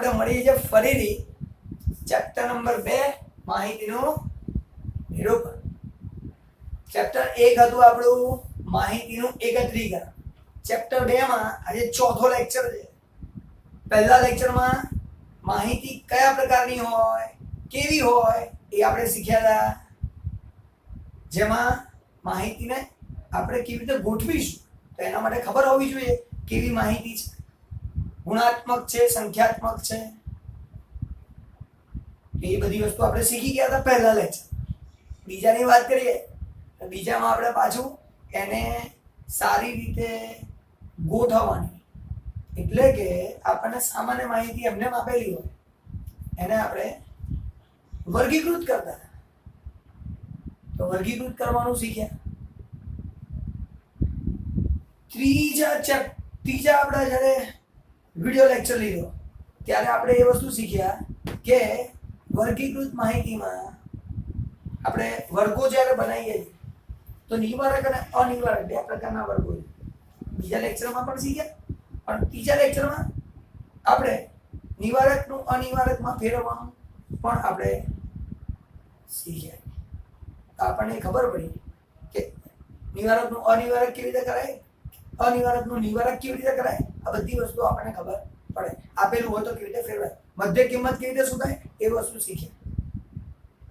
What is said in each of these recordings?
આપણે મળીએ છીએ ફરીથી ચેપ્ટર નંબર 2 માહિતીનું નિરૂપણ. ચેપ્ટર 1 હતું આપણું માહિતીનું એકત્રીકરણ. ચેપ્ટર 2 માં આજે ચોથો લેક્ચર છે. પહેલા લેક્ચરમાં માહિતી કયા પ્રકારની હોય, કેવી હોય એ આપણે શીખ્યા હતા, જેમાં માહિતીને આપણે કેવી રીતે ગોઠવીશું તો એના માટે ખબર હોવી જોઈએ કેવી માહિતી છે, ગુણાત્મક છે, સંખ્યાત્મક છે, એ બધી વસ્તુ આપણે શીખી ગયા હતા પહેલા લેક્ચર. બીજાની વાત કરીએ તો બીજામાં આપણે પાછું એને સારી રીતે ગોઠવવાની, એટલે કે આપણને સામાન્ય માહિતી એમને આપેલી હોય એને આપણે વર્ગીકૃત કરતા, તો વર્ગીકૃત કરવાનું શીખ્યા. ત્રીજા આપણે જ્યારે વિડિયો લેક્ચર લીધો ત્યારે આપણે એ વસ્તુ શીખ્યા કે વર્ગીકૃત માહિતીમાં આપણે વર્ગો જ્યારે બનાવીએ તો નિવારક અને અનિવારક બે પ્રકારના વર્ગો છે. બીજા લેક્ચરમાં પણ શીખ્યા, પણ ત્રીજા લેક્ચરમાં આપણે નિવારકનું અનિવારકમાં ફેરવવાનું પણ આપણે શીખ્યા. આપણને ખબર પડી કે નિવારકનું અનિવારક કેવી રીતે કરાય, અનિવારકનું નિવારક કેવી રીતે કરાય, આ બધી વસ્તુ આપણને ખબર પડે. આપેલું હોય તો કેવી રીતે ફેરવાય, મધ્ય કિંમત કેવી રીતે શોધાય એ વસ્તુ શીખ્યા.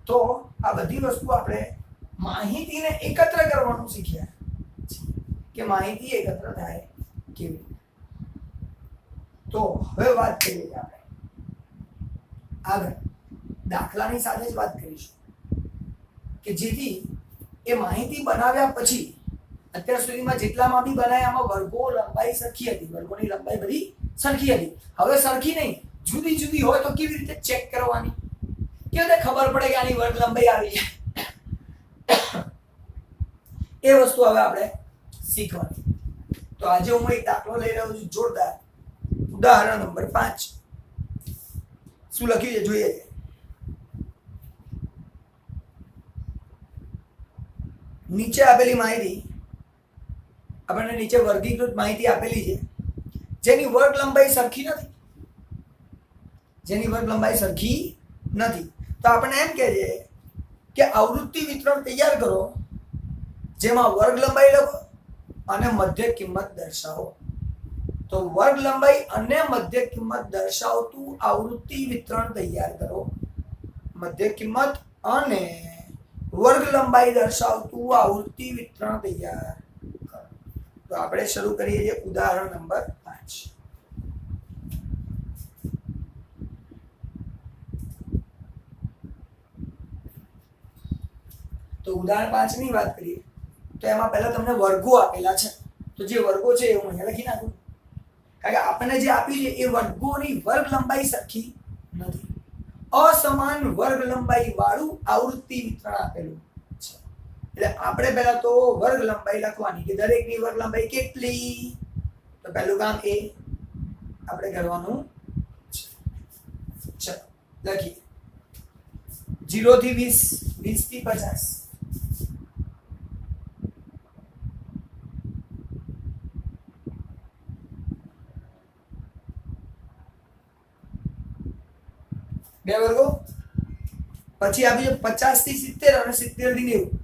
તો આ બધી વસ્તુ આપણે માહિતીને એકત્ર કરવાનું શીખ્યા કે માહિતી એકત્ર થાય કેવી રીતે. તો હવે વાત કરીએ આપણે આગળ દાખલાની સાથે જ વાત કરીશું કે જેથી એ માહિતી બનાવ્યા પછી અત્યાર સુધીમાં જેટલામાં બી બનાવ્યા આમાં વર્ગો લંબાઈ સરખી હતી, વર્ગોની લંબાઈ બધી સરખી હતી. હવે સરખી નહીં, જુદી જુદી હોય તો કેવી રીતે ચેક કરવાની, કેવી રીતે ખબર પડે કે આની વર્ગ લંબાઈ આવી છે, એ વસ્તુ હવે આપણે શીખવાની. તો આજે હું એક દાખલો લઈ રહ્યો છું જોરદાર. ઉદાહરણ નંબર 5. શું લખ્યું છે જોઈએ. નીચે આપેલી માહિતી આપણને નીચે વર્ગીકૃત માહિતી આપેલી છે જેની વર્ગ લંબાઈ સરખી નથી, જેની વર્ગ લંબાઈ સરખી નથી. તો આપણને એમ કહે છે કે આવૃત્તિ વિતરણ તૈયાર કરો જેમાં વર્ગ લંબાઈ લખો અને મધ્ય કિંમત દર્શાવો. તો વર્ગ લંબાઈ અને મધ્ય કિંમત દર્શાવતું આવૃત્તિ વિતરણ તૈયાર કરો. મધ્ય કિંમત અને વર્ગ લંબાઈ દર્શાવતું આવૃત્તિ વિતરણ તૈયાર કરો. તો આપણે શરૂ કરીએ છીએ ઉદાહરણ નંબર 5. તો ઉદાહરણ 5 ની વાત કરીએ તો એમાં પહેલા તમને વર્ગો આપેલા છે. તો જે વર્ગો છે એ હું અહીંયા લખી નાખું, કારણ કે આપણને જે આપી છે એ વર્ગોની વર્ગ લંબાઈ સરખી નથી. અસમાન વર્ગ લંબાઈ વાળું આવૃત્તિ વિતરણ આપેલું છે. એટલે આપણે પહેલા તો વર્ગ લંબાઈ લખવાની કે દરેકની વર્ગ લંબાઈ કેટલી. તો પહેલું કામ એ આપણે કરવાનું છે. ચલો લખીએ 0 થી 20, 20 થી 50. બે વર્ગો. પછી આપી 50 થી 70 અને 70 થી 90.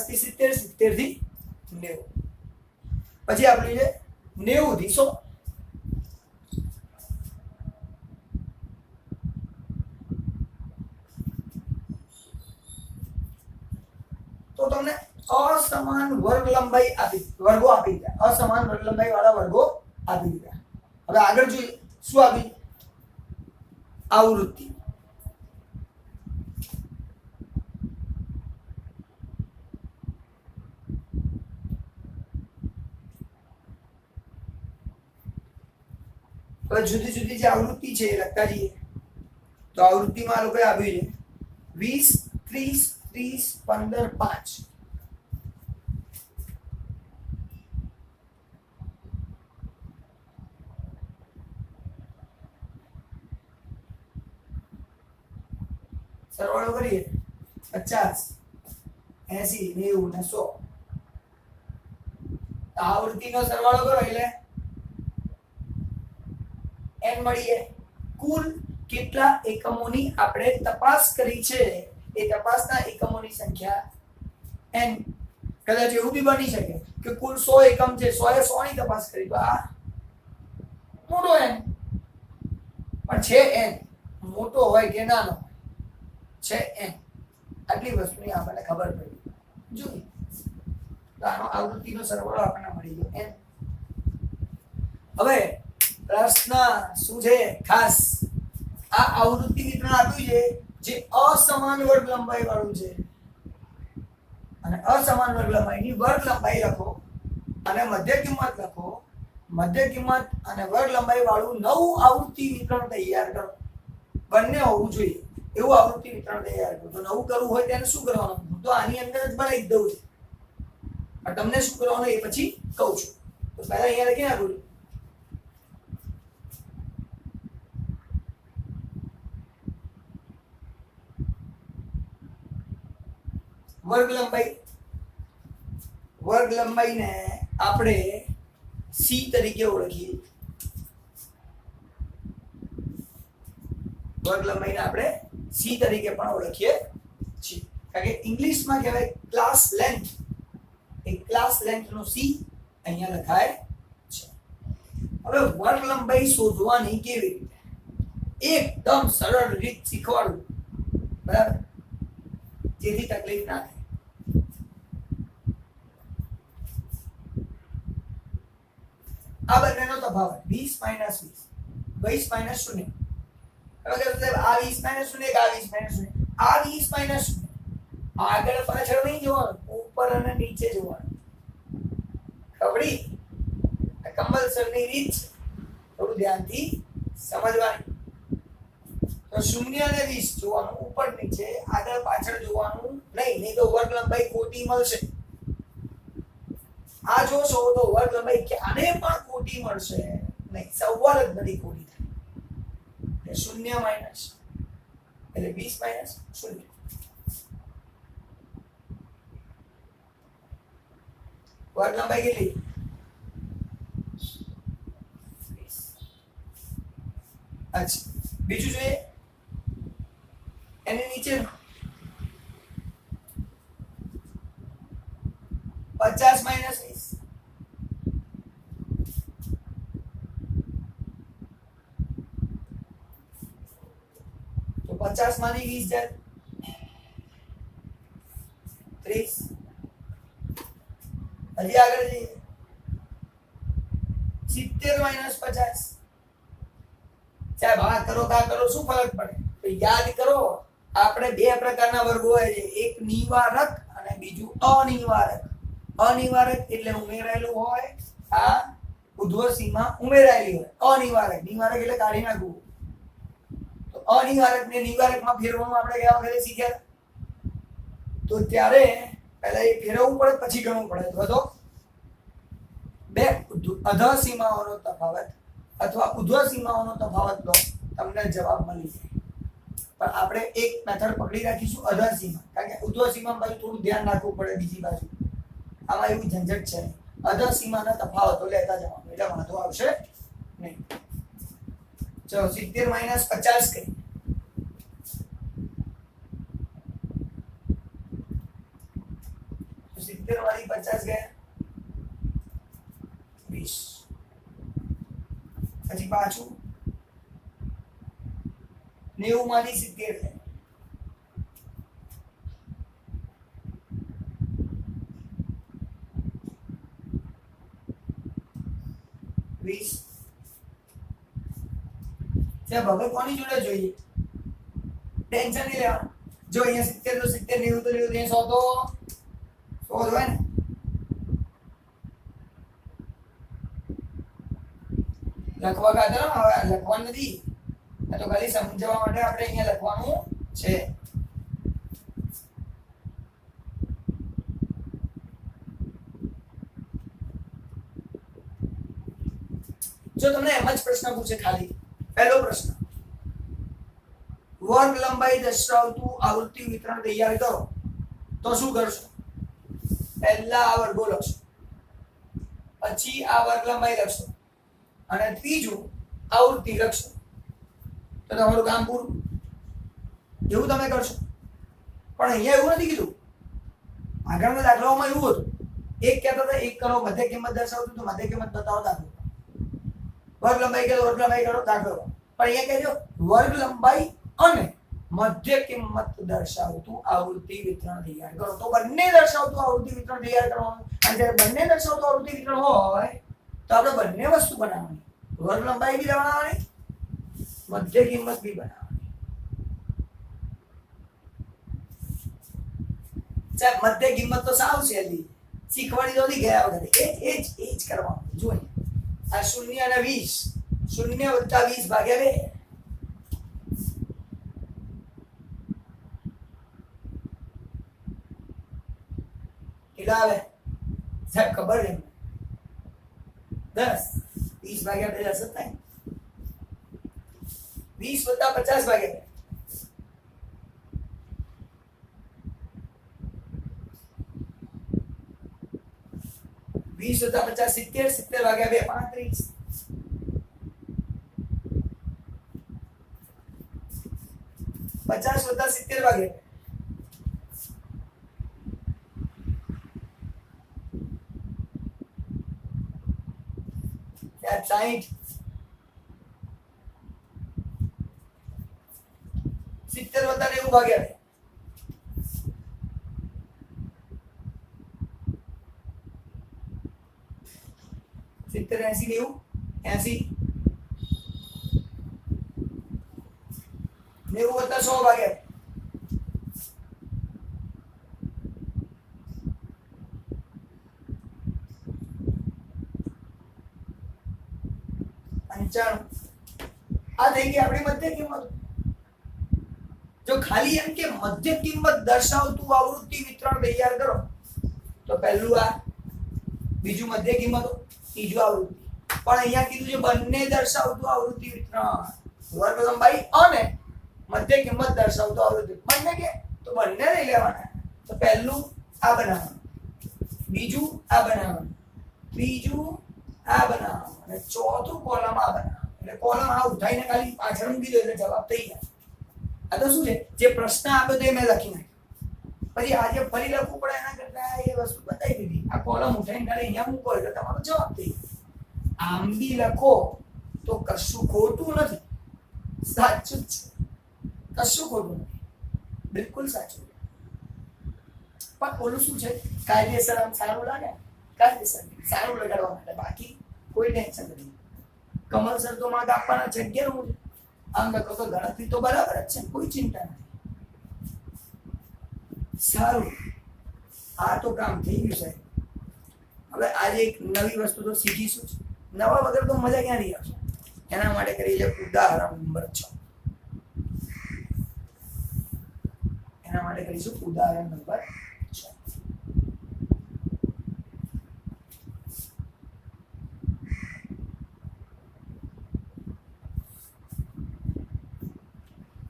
થી 70, 70 થી 90. પછી આપણી છે 90 થી 100. તો તમને અસમાન વર્ગ લંબાઈ આપી, વર્ગો આપી દીધા, અસમાન વર્ગ લંબાઈ વાળા વર્ગો આપી દીધા. હવે આગળ જોઈએ શું આપી, આવૃત્તિ. હવે જુદી જુદી જે આવૃત્તિ છે એ લખતા જઈએ. તો આવૃત્તિમાં લોકોએ આપ્યું છે 20, 30, 30, 15, 5. સરવાળો કરીએ 50, 80, 90 ને 100. આવૃત્તિનો સરવાળો કરો એટલે n મળી જાય. કુલ કેટલા એકમોની આપણે તપાસ કરી છે એ તપાસના એકમોની સંખ્યા n. કદાચ એવું બી બની શકે કે કુલ 100 એકમ છે, 100 એ 100 ની તપાસ કરી, તો આ મોટો n. પણ છે n, મોટો હોય કે નાનો છે n, આટલી વસ્તુની આપણને ખબર પડી. જોઈ તો આનો આવૃત્તિનો સરવાળો આપણને મળી ગયો n. હવે પ્રશ્ન શું છે ખાસ, આ આવૃત્તિ વિતરણ આપ્યું છે જે અસમાન વર્ગ લંબાઈ વાળું છે, અને અસમાન વર્ગ લંબાઈની વર્ગ લંબાઈ લખો અને મધ્ય કિંમત લખો. મધ્ય કિંમત અને વર્ગ લંબાઈ વાળું નવું આવૃત્તિ વિતરણ તૈયાર કરો. બંને હોવું જોઈએ એવું આવૃત્તિ વિતરણ તૈયાર કરો. તો નવું કરવું હોય તેને શું કરવાનું, હું તો આની અંદર જ બનાવી દઉં છું, પણ તમને શું કરવાનું એ પછી કહું છું. તો પહેલા અહીંયા લખી નાખું વર્ગ લંબાઈ. વર્ગ લંબાઈને આપણે c તરીકે ઓળખીએ. વર્ગ લંબાઈને આપણે c તરીકે પણ ઓળખીએ છીએ, કારણ કે ઇંગ્લિશમાં કહેવાય ક્લાસ લેન્થ. એ ક્લાસ લેન્થ નો c અહીંયા લખાય છે. હવે વર્ગ લંબાઈ શોધવાની કેવી રીતે, એકદમ સરળ રીત શીખવાડું, બરાબર, જેથી તકલીફ ના થાય. આ બંનેનો તફાવત 20 માઈનસ 20, 20 માઈનસ 0. હવે આ 20 માઈનસ 0 કે આ 20 માઈનસ 0, આ 20 માઈનસ 0. આગળ પાછળ નહીં જોવાનું, ઉપર અને નીચે જોવાનું. ખબડી આ કમ્પલસરી રીત છે, થોડું ધ્યાનથી સમજવાની. તો 0 અને 20 જોવાનું, ઉપર નીચે આગળ પાછળ જોવાનું નહીં તો વર્ગ લંબાઈ ખોટી મળશે. આ જોશો તો વર્ગ લંબાઈ ક્યારે પણ ખોટી મળશે નહીં, સવાલ જ બધી ખોટી થાય. 0 માઈનસ એટલે 20 માઈનસ 0. વર્ગ લંબાઈ કેટલી? 20. અચ્છા, બીજું જોઈએ એની નીચે 50 માઈનસ 20. તો 50 માંથી 20 જાય 30. હજી આગળ જઈએ 70 માઈનસ 50. સાહેબ આ કરો કા કરો શું ફરક પડે? તો યાદ કરો આપણે બે પ્રકારના વર્ગો હોય છે, એક નિવારક અને બીજું અનિવારક. અનિવારક એટલે ઉમેરાયેલું હોય, આ ઉધ્વ સીમા ઉમેરાયેલી હોય. અનિવારક, નિવારક એટલે કાઢી નાખવું. તો અનિવારક ને નિવારકમાં ફેરવવાનું આપણે ગયા વખતે શીખ્યા. તો ત્યારે પહેલા એ ફેરવવું પડે પછી ગણવું પડે. તો બે અધઃ સીમાઓનો તફાવત અથવા ઉધ્વ સીમાઓનો તફાવત લો, તમને જવાબ મળી જાય. પણ આપણે એક મેથડ પકડી રાખીશું અધઃ સીમા, કારણ કે ઉધ્વ સીમા બાજુ થોડું ધ્યાન રાખવું પડે. બીજી બાજુ આમાં એવું ઝંઝટ છે, અધઃ સીમાના તફાવતો લેતા જવાનું એટલે વાંધો આવશે નહીં. ચલો 70 માઈનસ 50 કરી. તો 70 માંથી 50 ગયા 20. પછી પાછું 90 માંથી 70 ગયા 20. સાહેબ હવે કોની જોડે જોઈએ? ટેન્શન નહીં લેવાનું. જો અહીંયા 70 તો 70, 90 તો 90, 100 તો 100 જ હોય ને. લખવા ખાતર હવે લખવાનું નથી, આ તો ખાલી સમજાવવા માટે આપણે અહીંયા લખવાનું છે. જો તમને એમ જ પ્રશ્ન પૂછે, ખાલી પહેલો પ્રશ્ન વર્ગ લંબાઈ દર્શાવતું આવૃત્તિ વિતરણ તૈયાર કરો તો શું કરશો? પહેલા આ વર્ગો લખશો, પછી આ વર્ગ લંબાઈ લખશો અને ત્રીજું આવૃત્તિ લખશો તો તમારું કામ પૂરું. એવું તમે કરશો. પણ અહીંયા એવું નથી કીધું. આગળના દાખલાઓમાં એવું હતું, એક કહેતા હતા એક કરો, મધ્ય કિંમત દર્શાવતું તો મધ્ય કિંમત બતાવો દાખલો, વર્ગ લંબાઈ કરો, વર્ગ લંબાઈ કરો દાખલો. પણ અહીંયા કહેજો વર્ગ લંબાઈ અને મધ્ય કિંમત દર્શાવતું આવૃત્તિ વિતરણ તૈયાર કરો. તો બંને દર્શાવતું આવૃત્તિ વિતરણ તૈયાર કરવાનું. અને જ્યારે બંને દર્શાવતું આવૃત્તિ વિતરણ હોય તો આપણે બંને વસ્તુ બનાવવાની, વર્ગ લંબાઈ બી બનાવવાની, મધ્ય કિંમત બી બનાવવાની. મધ્ય કિંમત તો સાવ સહેલી, શીખવાડી તો નથી ગયા વખતે. એ જ કરવાનું. જોઈએ આ 0 અને 20, 0 + 20 ભાગ્યા 2. કેટલા આવે સાહેબ ખબર છે? 10. 20 ભાગ્યા 2 = 27. 20 + 50 ભાગ્યા 2. 20 + 50 70, 70 ભાગ્યા 2 35. 50 + 70 ભાગ્યા 2. 60. 70 + 90 ભાગ્યા 2. 70, 80, 90, 90 + 100 ભાગ્યા 2. 95. આ થઈ ગઈ આપણી મધ્ય કિંમત. જો ખાલી એમ કે મધ્ય કિંમત દર્શાવતું આવૃત્તિ વિતરણ તૈયાર કરો તો પહેલું આ, બીજું મધ્ય કિંમતો, ત્રીજું આવૃત્તિ. પણ અહીંયા કીધું છે બંને દર્શાવતું આવૃત્તિ વિતરણ, વર્ગ લંબાઈ અને મધ્ય કિંમત દર્શાવતું આવૃત્તિ. બંને કે તો બંને લઈ લેવાના. તો પહેલું આ બનાવવાનું, બીજું આ બનાવવાનું, ત્રીજું આ બનાવવાનું અને ચોથું કોલમ આ બનાવવાનું. એટલે કોલમ આ ઉઠાઈને ખાલી પાછળ મૂકી દો એટલે જવાબ થઈ જાય. આ તો શું છે, જે પ્રશ્ન આપ્યો તે મેં લખી નાખ્યો. પછી આજે ફરી લખવું પડે એના કરતા એ વસ્તુ બતાવી દીધી. આ કોલમ ઉઠાઈને ખાલી અહીંયા મૂકો એટલે તમારો જવાબ થઈ જાય. આમ બી લખો તો કશું ખોટું નથી, સાચું જ છે. કશું ખોટું નથી, બિલકુલ સાચું. પણ ઓલું શું છે, કાયદેસર આમ સારું લાગે, કાયદેસર સારું લગાડવા માટે, બાકી કોઈ ટેન્શન નથી. કમલસર તો માર્ક આપવાના છે 11. આમ લખો તો ગણતરી તો બરાબર જ છે, કોઈ ચિંતા નથી. સારું, આ તો કામ થઈ ગયું સાહેબ. હવે આજે એક નવી વસ્તુ તો શીખીશું. નવા વગર તો મજા ક્યાંથી આવશે? એના માટે કરી છે ઉદાહરણ નંબર 6. એના માટે કરીશું ઉદાહરણ નંબર 6.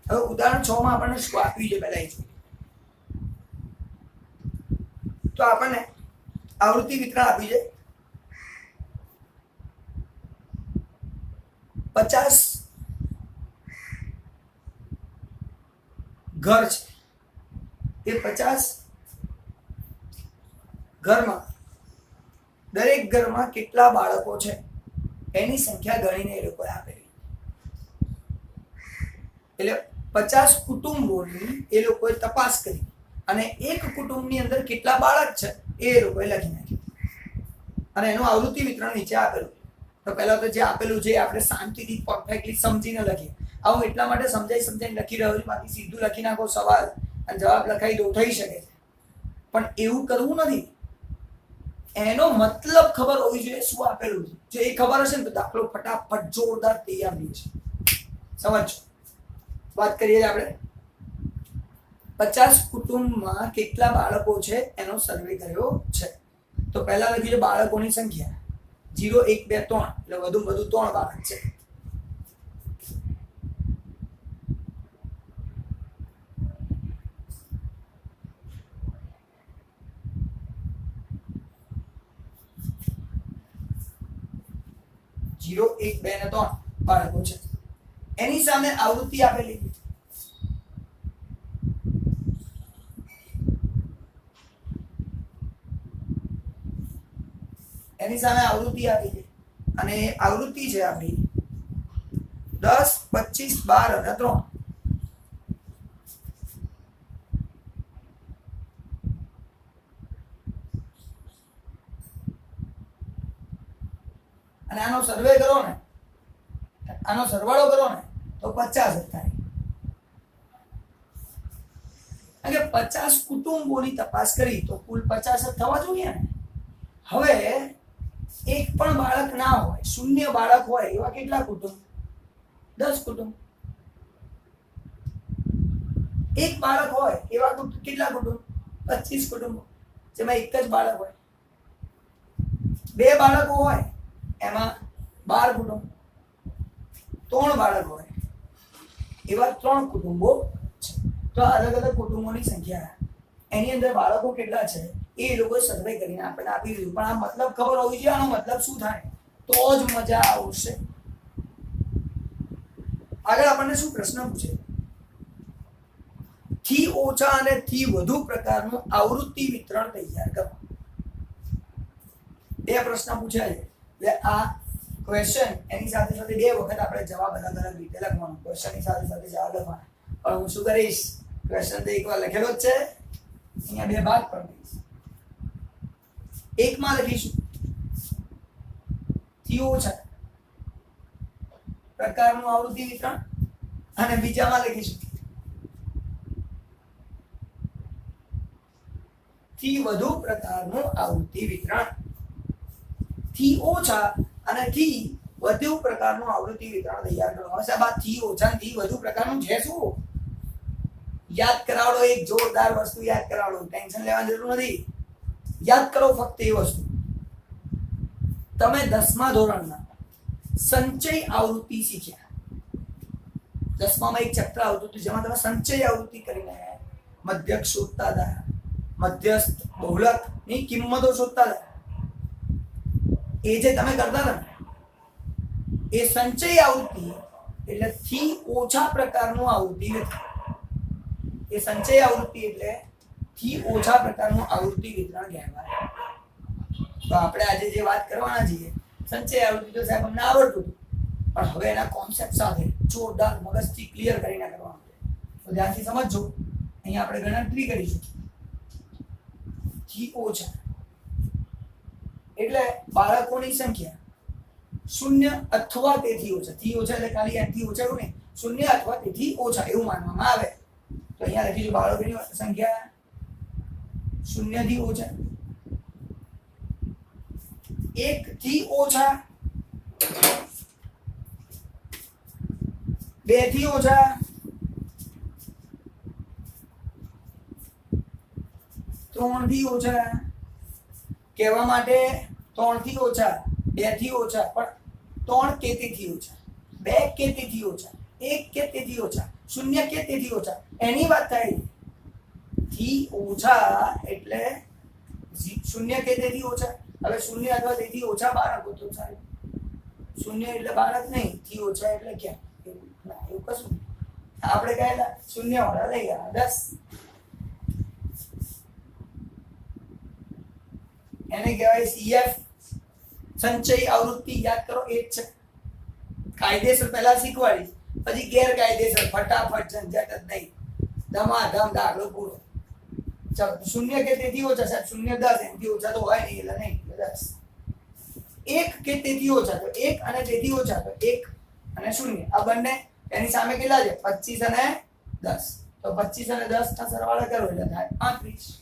હવે ઉદાહરણ 6 માં આપણને શું આપ્યું છે પહેલા એ જોઈએ. તો આપણને આવૃત્તિ વિતરણ આપ્યું છે 50 ઘર છે. એ 50 ઘરમાં દરેક ઘરમાં કેટલા બાળકો છે એની સંખ્યા ગણીને એ લોકોએ આપેલી. એટલે 50 કુટુંબોની એ લોકોએ તપાસ કરી અને એક કુટુંબની અંદર કેટલા બાળક છે એ લોકોએ લખી નાખ્યું અને એનું આવૃત્તિ વિતરણ નીચે આપેલું. તો પહેલા તો જે આપેલું છે આપણે શાંતિથી પરફેક્ટલી સમજીને લખીએ. આવું એટલા માટે સમજાઈને લખી રહ્યો છું, બાકી સીધું લખી નાખો સવાલ અને જવાબ લખાઈ દો, થઈ શકે છે. પણ એવું કરવું નથી. એનો મતલબ ખબર હોવી જોઈએ શું આપેલું છે. જો એ ખબર હશે ને તો દાખલો ફટાફટ જોરદાર તૈયાર થઈ જશે. સમજો, વાત કરીએ આપણે 50 કુટુંબમાં કેટલા બાળકો છે એનો સર્વે કર્યો છે. તો પહેલા લખ્યું છે બાળકોની સંખ્યા 0 1 2 3, એટલે વધુ 3 બાળક છે. 0 1 2 ને 3 બાળકો છે. એની સામે આવૃત્તિ આપેલી છે. એની સામે આવૃત્તિ આપી છે અને આવૃત્તિ છે આપણી 10 25 12 અને 3. અને આનો સર્વે કરો ને, આનો સરવાળો કરો ને તો 50 થાય. અને 50 કુટુંબોની તપાસ કરી તો કુલ 50 જ થવા જોઈએ ને. હવે એક પણ બાળક ના હોય, શૂન્ય બાળક હોય એવા કેટલા કુટુંબ? 10 કુટુંબ. એક બાળક હોય એવા કેટલા કુટુંબ? 25 કુટુંબો, જેમાં એક જ બાળક હોય. બે બાળકો હોય એમાં 12 કુટુંબ. 3 બાળકો હોય એવા 3 કુટુંબો છે. તો અલગ અલગ કુટુંબોની સંખ્યા, એની અંદર બાળકો કેટલા છે એ લોકો સર્વે કરીને આપણને આપી દીધું. પણ આ મતલબ ખબર હોવી જોઈએ, આનો મતલબ શું થાય તો જ મજા આવશે. આગળ આપણને શું પ્રશ્ન પૂછે? થી ઓછા અને થી વધુ પ્રકારનું આવૃત્તિ વિતરણ તૈયાર કરો. બે પ્રશ્ન પૂછાય છે. એટલે આ ક્વેશ્ચન એની સાથે સાથે બે વખત આપણે જવાબ અલગ અલગ રીતે લખવાનો. ક્વેશ્ચનની સાથે સાથે જવાબ લખવાના. પણ હું શું કરીશ, ક્વેશ્ચન તો એકવાર લખેલો જ છે, અહીંયા બે ભાગ કરી દઈશ. એકમાં લખીશું થી ઓછા પ્રકારનું આવૃત્તિ વિતરણ અને બીજામાં લખીશું થી વધુ પ્રકારનું આવૃત્તિ વિતરણ. થી ઓછા અને થી વધુ પ્રકારનું આવૃત્તિ વિતરણ તૈયાર કરો. હવે સાહેબ આ થી ઓછા થી વધુ પ્રકારનું છે શું? યાદ કરાવડો. એક જોરદાર વસ્તુ યાદ કરાવડો, ટેન્શન લેવાની જરૂર નથી. યાદ કરો ફક્ત એ વસ્તુ. તમે 10મા ધોરણના સંચય આવૃત્તિ શીખ્યા. 10મામાં એક ચેપ્ટર આવતું હતું જેમાં તમે સંચય આવૃત્તિ કરીને મધ્યક શોધતા હતા, મધ્યસ્થ બહુલક ની કિંમતો શોધતા હતા. એ જે તમે કરતા હતા એ સંચય આવૃત્તિ એટલે થી ઓછા પ્રકારનું આવૃત્તિ વિતરણ. એ સંચય આવૃત્તિ એટલે થી ઓછા પ્રકારનું આવૃત્તિ વિતરણ કહેવાય. તો આપણે આજે જે વાત કરવાના છીએ સંચય આવૃત્તિ તો સાહેબ અમને આવડતું હતું, પણ હવે એના કોન્સેપ્ટ સાથે જોરદાર મગજથી ક્લિયર કરીને કરવાનું છે. તો ધ્યાનથી સમજજો. અહીંયા આપણે ગણતરી કરીશું. થી ઓછા એટલે બાળકોની સંખ્યા 0 અથવા તેથી ઓછા. થી ઓછા એટલે ખાલી એથી ઓછા એવું નહીં, 0 અથવા તેથી ઓછા એવું માનવામાં આવે. તો અહીંયા લખીશું બાળકોની સંખ્યા 0 થી ઓછા, 1 થી ઓછા, 2 થી ઓછા, 3 થી ઓછા. કહેવા માટે 3 થી ઓછા, 2 થી ઓછા, પણ 3 કે તેથી ઓછા, 2 કે તેથી ઓછા, 1 કે તેથી ઓછા, 0 કે તેથી ઓછા, એની વાત થાય. થી ઓછા એટલે 0 કે તેથી ઓછા. હવે 0 અથવા તેથી ઓછા બાળકો તો સાહેબ 0 એટલે બાળક નહીં, થી ઓછા એટલે ક્યાં? એવું કશું આપણે કહેલા 0 વાળા લઈ ગયા 10. એને કહેવાય સીએફ સંચય આવૃત્તિ. યાદ કરો એ જ છે. કાયદેસર પહેલા શીખવાડીશ, પછી ગેરકાયદેસર ફટાફટ ઝંઝટ જ નહીં, ધમાધમ દાખલો પૂરો. ચાલો 0 કે તેથી ઓછા સાહેબ 0 10 એનાથી ઓછા તો હોય નહીં, એટલે નહીં 10. 1 કે તેથી ઓછા તો 1 અને તેથી ઓછા તો 1 અને 0. આ બંને એની સામે કેટલા છે? 25 અને 10. તો 25 અને 10 ના સરવાળા કરો એટલે થાય 35.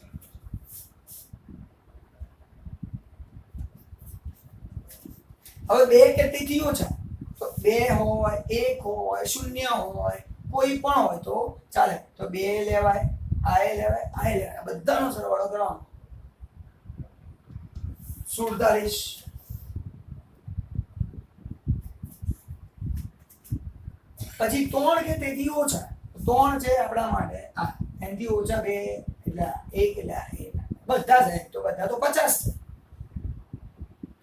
હવે 2 કે તેથી ઓછા તો 2 હોય, 1 હોય, 0 હોય, કોઈ પણ હોય તો ચાલે. તો 2 લેવાય, આ લેવાય, આ લેવાય, બધાનો સરવાળો કરવાનો 47. પછી 3 કે તેથી ઓછા, 3 છે આપણા માટે આ, એનાથી ઓછા 2 એટલે 1 એટલે બધા સાહેબ તો બધા તો 50 છે.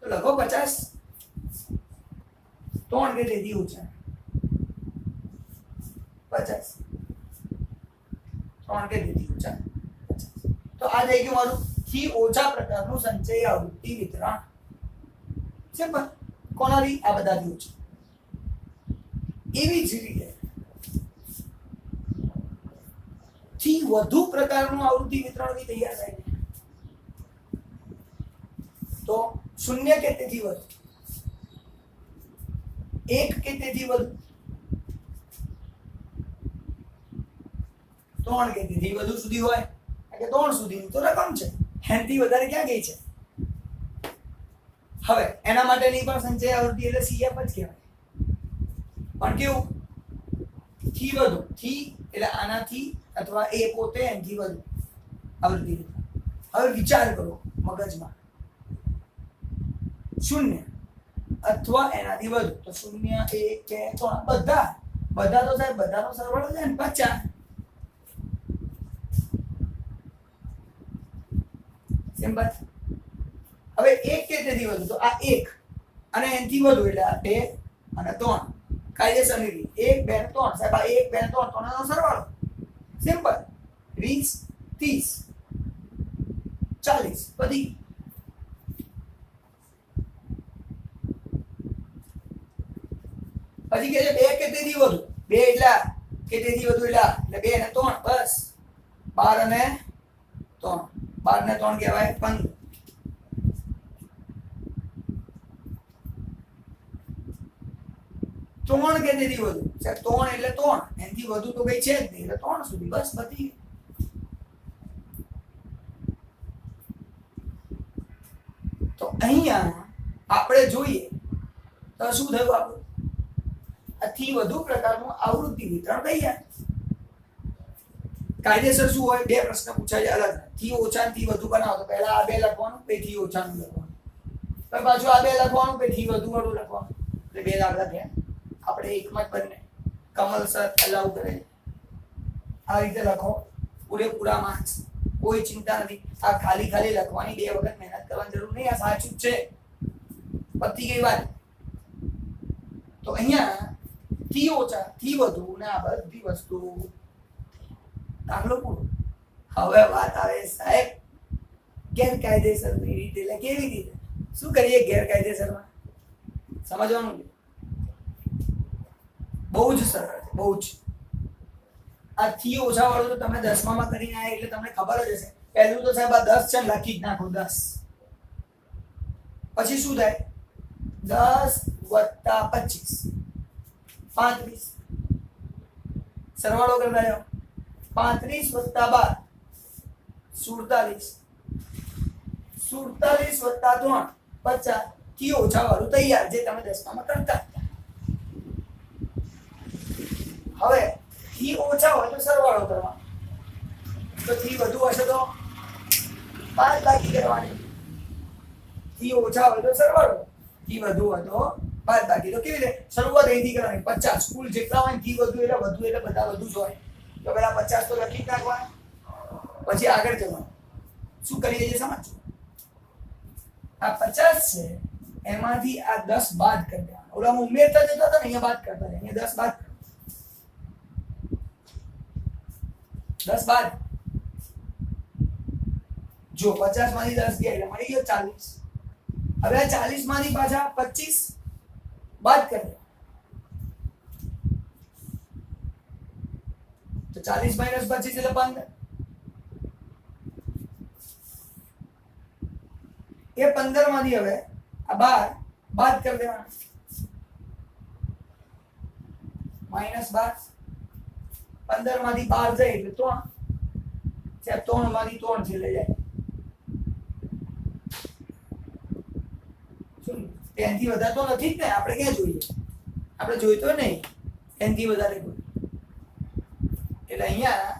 તો લખો 50. 3 કે તેથી ઓછા 50, 3 કે તેથી ઓછા 50. તો આ થઈ ગયું મારું થી ઓછા પ્રકારનું સંચય આવૃત્તિ વિતરણ. સિમ્પલ. કોનાથી? આ બધાથી ઓછા. એવી જ રીતે થી વધુ પ્રકારનું આવૃત્તિ વિતરણ બી તૈયાર થાય છે. તો 0 કે તેથી વધુ, 1 કે તેથી વધુ, 3 કે તેથી વધુ સુધી હોય કે 3 સુધીની તો રકમ છે, એનાથી વધારે ક્યાં ગઈ છે. હવે એના માટેની પણ સંચય આવૃત્તિ એટલે CF જ કહેવાય. પણ કેવું? થી વધુ, થી એટલે આનાથી અથવા એ પોતે એનાથી વધુ આવૃત્તિ. હવે વિચાર કરો મગજમાં, 0 અથવા એનાથી વધુ, તો 0 1 2 3 બધા તો સાહેબ બધાનો સરવાળો છે ને 50. સિમ્પલ. હવે 1 કે તેથી વધુ, તો આ 1 અને એનાથી વધુ એટલે આ 2 અને 3 કાયદેસરની રીત 1 2 3 સાહેબ આ 1 2 3 ત્રણનો સરવાળો. સિમ્પલ. 20 30 40 બધી. પછી કે છે 2 કે તેથી વધુ, 2 એટલે કે તેથી વધુ એટલે 2 અને 3 બસ 12 અને 3, 12 ને 3 કહેવાય 15. ત્રણ કે તેથી વધુ, સાહેબ 3 એટલે 3, એનાથી વધુ તો કઈ છે જ નહીં, એટલે 3 સુધી બસ બધી. તો અહીંયા આપણે જોઈએ તો શું થયું આપણું? આથી વધુ પ્રકારનું આવૃત્તિ વિતરણ તૈયાર. કાયદેસર શું હોય? બે પ્રશ્ન પૂછાય અલગ, થી ઓછા થી વધુ બનાવો તો પહેલા આ બે લખવાનું, પછી થી ઓછાનું લખવાનું, પછી પાછું આ બે લખવાનું, પછી થી વધુ વાળું લખવાનું, એટલે બે દાખલા થયા. આપણે એકમાં જ બંને કમલ સર અલાઉ કરે આ રીતે લખો, પૂરેપૂરા માર્ક્સ, કોઈ ચિંતા નથી. આ ખાલી ખાલી લખવાની બે વખત મહેનત કરવાની જરૂર નહીં, આ સાચું છે, પતી ગઈ વાત. તો અહીંયા થી ઓછા થી વધુ ને આ બધી વસ્તુ દાખલો પૂરો. હવે વાત આવે સાહેબ ગેરકાયદેસરની રીતે, એટલે કેવી રીતે શું કરીએ ગેરકાયદેસરમાં સમજવાનું છે. બહુ જ સરળ છે, બહુ જ. આ થી ઓછા વાળું તો તમે 10માં કરીને આયા એટલે તમને ખબર જ હશે. પહેલું તો સાહેબ આ 10 છે, લખી જ નાખો 10. પછી શું થાય? 10 + 25 35. સરવાળો કરતા જાઓ, 35 + 12 47, 47 + 3 50. થી ઓછા વાળું તૈયાર, જે તમે 10માં કરતા. હવે થી ઓછા હોય તો સરવાળો કરવાનો, તો થી વધુ હશે તો બાદબાકી કરવાની. થી ઓછા હોય તો સરવાળો, થી વધુ હોય તો બાદબાકી. તો કેવી રીતે શરૂઆત અહીંથી કરવાની? 50 કુલ જેટલા હોય થી વધુ એટલે બધા વધુ જ હોય, તો પેલા 50 તો લખી નાખવાના, પછી આગળ જવાનું. શું કરીએ છીએ સમજો. આ 50 છે, એમાંથી આ 10 બાદ કરી દેવાના. ઓલામાં ઉમેરતા જતા હતા ને, અહીંયા બાદ કરતા જાય, અહીંયા 10 બાદ 10 બાદ. જો 50 માંથી 10 ગયા એટલે મળી ગયો 40. હવે આ 40 માંથી પાછા 25 બાદ કરી દો, તો 40 - 25 એટલે 15. એ 15 માંથી હવે આ 12 બાદ કરી દેવાના, -12. 15 માંથી 12 જાય એટલે 3, સાહેબ 3 માંથી 3 છેલ્લે જાય. શું એનાથી વધારે તો નથી જ ને? આપણે ક્યાં જોઈએ? આપણે જોઈતો નહીં એનાથી વધારે કોઈ. એટલે અહીંયા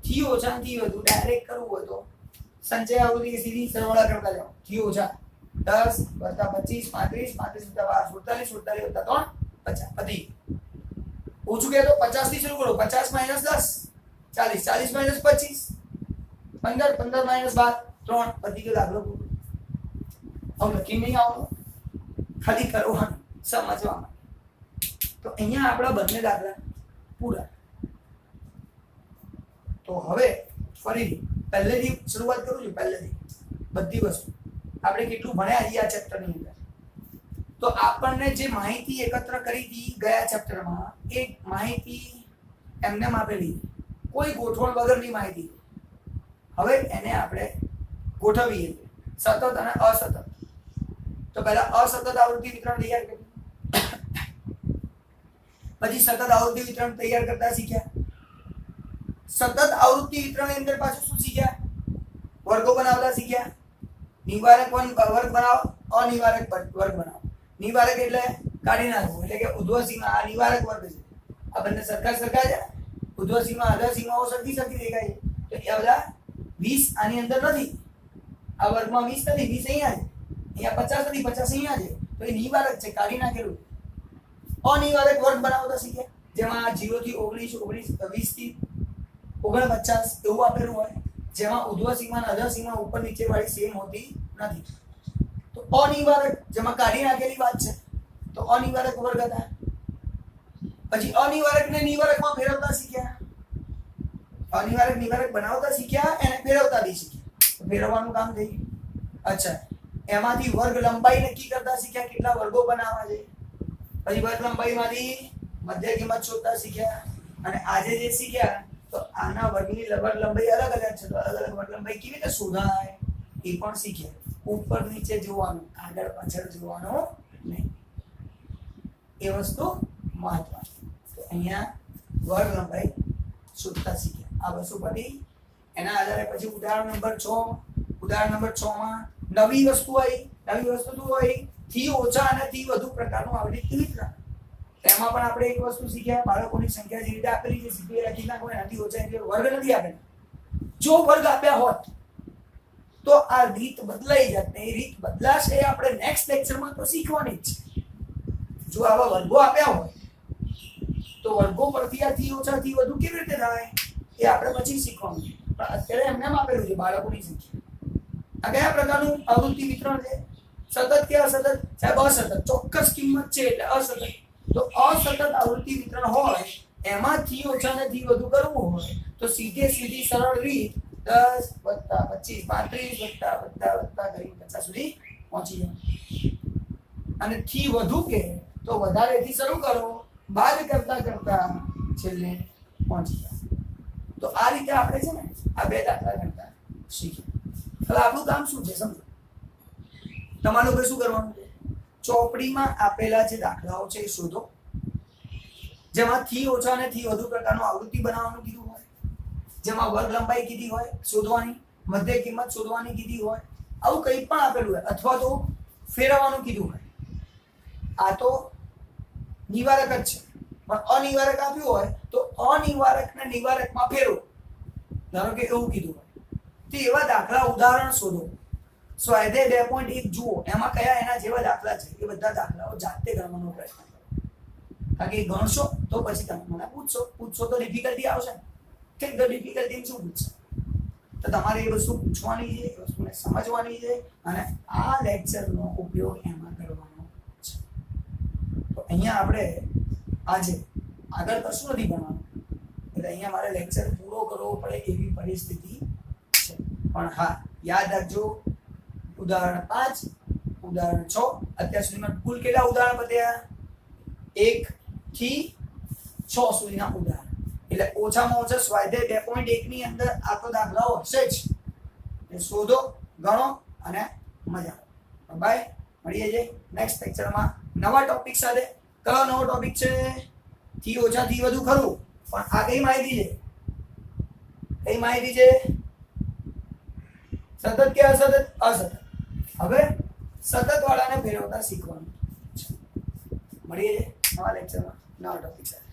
થી ઓછા થી વધુ ડાયરેક્ટ કરવું હોય તો સંચય આવૃત્તિ સીધી સરવાળા કરતા જાઓ. થી ઓછા 10 + 25 35 35 + 12 47 47 + 3 50 બધી. ઓછું કે તો 50 થી શરૂ કરો, 50 - 10 40, 40 - 25 15, 15 - 12 3 બધી ગયો દાખલો પૂરો. હવે લખી નહીં આવવાનું, ખાલી કરવાનું. સમજવા માટે. તો અહીંયા આપણા બંને દાખલા પૂરા. તો હવે ફરીથી પહેલેથી શરૂઆત કરું છું. પહેલેથી બધી વસ્તુ આપણે કેટલું ભણ્યા છીએ આ ચેપ્ટરની અંદર. તો આપણને જે માહિતી એકત્ર કરી હતી ગયા ચેપ્ટરમાં, એ માહિતી એમને આપેલી, કોઈ ગોઠવણ વગરની માહિતી. હવે એને આપણે ગોઠવીએ, સતત અને અસતત. તો પહેલા અસતત આવૃત્તિ વિતરણ તૈયાર કર્યું, પછી સતત આવૃત્તિ વિતરણ તૈયાર કરતા શીખ્યા. સતત આવૃત્તિ વિતરણની અંદર પાછું શું શીખ્યા? વર્ગો બનાવતા શીખ્યા. નિવારક વર્ગ બનાવો, અનિવારક વર્ગ બનાવો. નિવારક એટલે કાઢી નાખવું, એટલે કે ઉધ્વ સીમા આ નિવારક વર્ગ છે. આ બંને સરખા છે. ઉધ્વ સીમા અધર સીમાઓ સરખી દેખાય છે. તો એ બધા 20 આની અંદર નથી. આ વર્ગમાં 20 નથી, 20 અહીંયા છે. અહીંયા 50 નથી, 50 અહીંયા છે. તો એ નિવારક છે, કાઢી નાખેલું. અનિવારક વર્ગ બનાવતા શીખ્યા, જેમાં 0 થી 19, 20 થી 49 એવું આપેલું હોય, જેમાં ઉધ્વ સીમા અને અધર સીમા ઉપર નીચે વાળી સેમ હોતી નથી. તો અનિવારક, જેમાં કાઢી નાખેલી વાત છે, તો અનિવારક વર્ગ હતા. પછી અનિવારક ને નિવારકમાં ફેરવતા શીખ્યા. અનિવારક નિવારક બનાવતા શીખ્યા, એને ફેરવતા બી શીખ્યા. ફેરવવાનું કામ થઈ ગયું. અચ્છા, એમાંથી વર્ગ લંબાઈ નક્કી કરતા શીખ્યા, કેટલા વર્ગો બનાવવા છે. પછી વર્ગ લંબાઈમાંથી મધ્ય કિંમત શોધતા શીખ્યા. અને આજે જે શીખ્યા, તો આના વર્ગની વર્ગ લંબાઈ અલગ અલગ છે, તો અલગ અલગ વર્ગ લંબાઈ કેવી રીતે શોધાય એ પણ શીખ્યા. ઉપર નીચે જોવાનું, આગળ પાછળ જોવાનું નહીં, એ વસ્તુ મહત્વની. તો અહીંયા વર્ગ લંબાઈ શોધતા શીખ્યા. આ વસ્તુ પડી. એના આધારે પછી ઉદાહરણ નંબર 6. ઉદાહરણ નંબર 6 માં નવી વસ્તુ આવી. નવી વસ્તુ શું હોય? થી ઓછા અને થી વધુ પ્રકારનું આવૃત્તિ વિતરણ. તેમાં પણ આપણે એક વસ્તુ શીખ્યા, બાળકોની સંખ્યા જે રીતે આપેલી છે સીધી રાખી નાખો, એનાથી ઓછા એટલે વર્ગ નથી આપેલા. જો વર્ગ આપ્યા હોત તો આ રીત બદલાઈ જાત. એ રીત બદલાશે, આપણે નેક્સ્ટ લેક્ચરમાં તો શીખવાની જ છે. જો આવા વર્ગો આપ્યા હોય તો વર્ગો પરથી આ થી ઓછા થી વધુ કેવી રીતે થાય એ આપણે પછી શીખવાનું. પણ અત્યારે એમને આપેલું છે બાળકોની સંખ્યા. આ કયા પ્રકારનું આવૃત્તિ વિતરણ છે? સતત કે અસતત? સાહેબ અસતત. ચોક્કસ કિંમત છે એટલે અસતત. તો અસતત આવૃત્તિ વિતરણ હોય, એમાં થી ઓછા ને થી વધુ કરવું હોય તો સીધી સરળ રીત 10 + 25 35 કરી 50 સુધી પહોંચી જાય. અને થી વધુ કે તો વધારેથી શરૂ કરો, બાદ કરતા છેલ્લે પહોંચી જાય. તો આ રીતે આપણે છે ને આ બે દાખલા ગણતા શીખીએ. હવે આપણું કામ શું છે સમજો. તમારે લોકો શું કરવાનું છે? ચોપડીમાં આપેલા જે દાખલાઓ છે એ શોધો, જેમાં થી ઓછા અને થી વધુ પ્રકારનું આવૃત્તિ બનાવવાનું કીધું હોય, જેમાં વર્ગ લંબાઈ કીધી હોય શોધવાની, મધ્ય કિંમત શોધવાની કીધી હોય, આવું કંઈ પણ આપેલું હોય, અથવા તો ફેરવવાનું કીધું હોય. આ તો નિવારક જ છે, પણ અનિવારક આપ્યું હોય તો અનિવારકને નિવારકમાં ફેરવો. ધારો કે એવું કીધું હોય તો એવા દાખલા ઉદાહરણ શોધો. સ્વાધ્યાય 2.1 જુઓ, એમાં કયા એના જેવા દાખલા છે એ બધા દાખલાઓ જાતે ગણવાનો પ્રયત્ન કરો. કારણ કે ગણશો તો પછી તમે મને પૂછશો તો ડિફિકલ્ટી આવશે ને. કે ડિફિકલ્ટી શું પૂછશે? તો તમારે એ વસ્તુ પૂછવાની છે, એ વસ્તુને સમજવાની છે, અને આ લેક્ચરનો ઉપયોગ એમાં કરવાનો છે. તો અહીંયા આપણે આજે આગળ કશું નથી ભણવાનું, એટલે અહીંયા મારે લેક્ચર પૂરો કરવો પડે એવી પરિસ્થિતિ છે. પણ હા, યાદ રાખજો, ઉદાહરણ 5, ઉદાહરણ 6, અત્યાર સુધીમાં કુલ કેટલા ઉદાહરણ બત્યા? 1 થી 6 સુધીના ઉદાહરણ. એટલે ઓછામાં ઓછા સ્વાધ્યાય 2.1 ની અંદર આ તો દાખલાઓ હશે જ. એ શોધો, ગણો અને મજા આવે. બાય, મળીએ છીએ નેક્સ્ટ લેક્ચરમાં નવા ટોપિક સાથે. કયો નવો ટોપિક છે? થી ઓછા થી વધુ ખરું, પણ આ કઈ માહિતી છે? કઈ માહિતી છે? સતત કે અસતત? અસતત. હવે સતત વાળાને ફેરવતા શીખવાનું છે. મળીએ છીએ નવા લેક્ચરમાં નવા ટોપિક સાથે.